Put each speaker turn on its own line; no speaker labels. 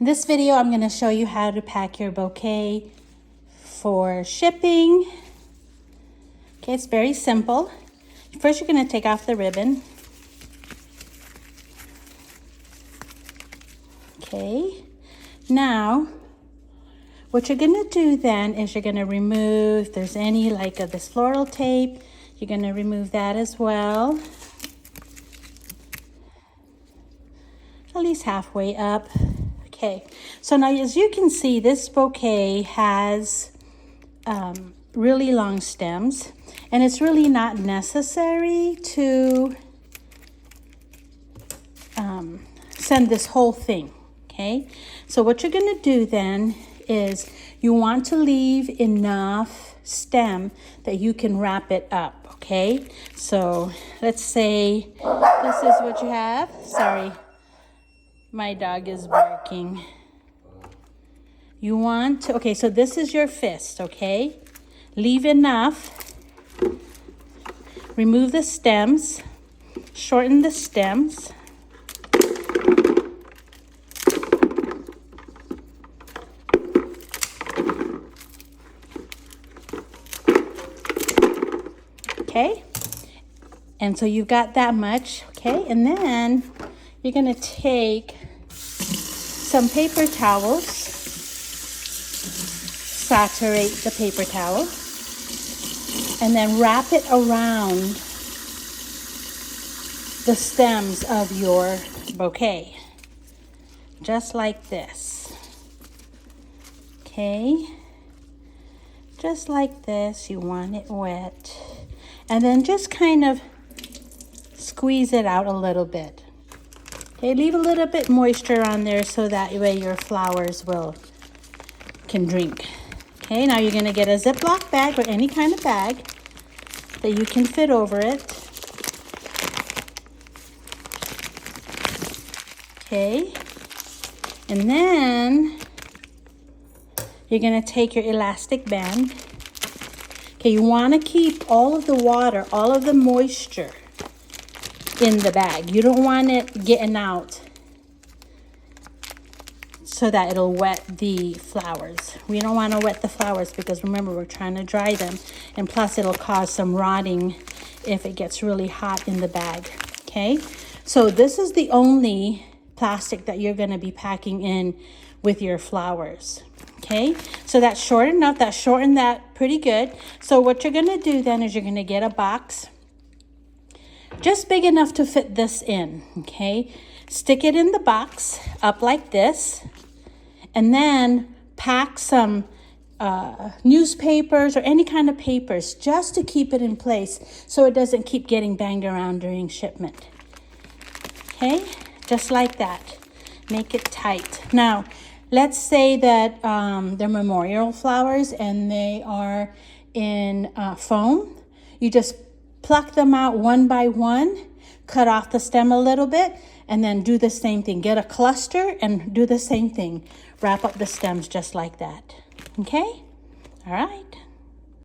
In this video, I'm going to show you how to pack your bouquet for shipping. Okay, it's very simple. First, you're going to take off the ribbon. Okay, now what you're going to do then is you're going to remove, if there's any like this floral tape, you're going to remove that as well. At least halfway up. Okay, so now as you can see, this bouquet has really long stems, and it's really not necessary to send this whole thing. Okay, so what you're going to do then is you want to leave enough stem that you can wrap it up. Okay, so let's say this is what you have. Sorry, my dog is barking. You want to, okay, so this is your fist, okay? Leave enough. Remove the stems. Shorten the stems. Okay? And so you've got that much, okay? And then you're gonna take some paper towels, saturate the paper towel, and then wrap it around the stems of your bouquet, just like this. Okay, just like this. You want it wet, and then just kind of squeeze it out a little bit. Okay, leave a little bit moisture on there so that way your flowers can drink. Okay, now you're going to get a Ziploc bag or any kind of bag that you can fit over it. Okay, and then you're going to take your elastic band. Okay, you want to keep all of the water, all of the moisture in the bag. You don't want it getting out so that it'll wet the flowers. We don't want to wet the flowers because remember, we're trying to dry them, and plus it'll cause some rotting if it gets really hot in the bag. Okay, so this is the only plastic that you're going to be packing in with your flowers. Okay, so that's short enough. That shortened that pretty good. So what you're going to do then is you're going to get a box just big enough to fit this in. Okay, stick it in the box up like this, and then pack some newspapers or any kind of papers just to keep it in place so it doesn't keep getting banged around during shipment. Okay, just like that. Make it tight. Now, let's say that they're memorial flowers and they are in foam. You just pluck them out one by one, cut off the stem a little bit, and then do the same thing. Get a cluster and do the same thing. Wrap up the stems just like that. Okay? All right.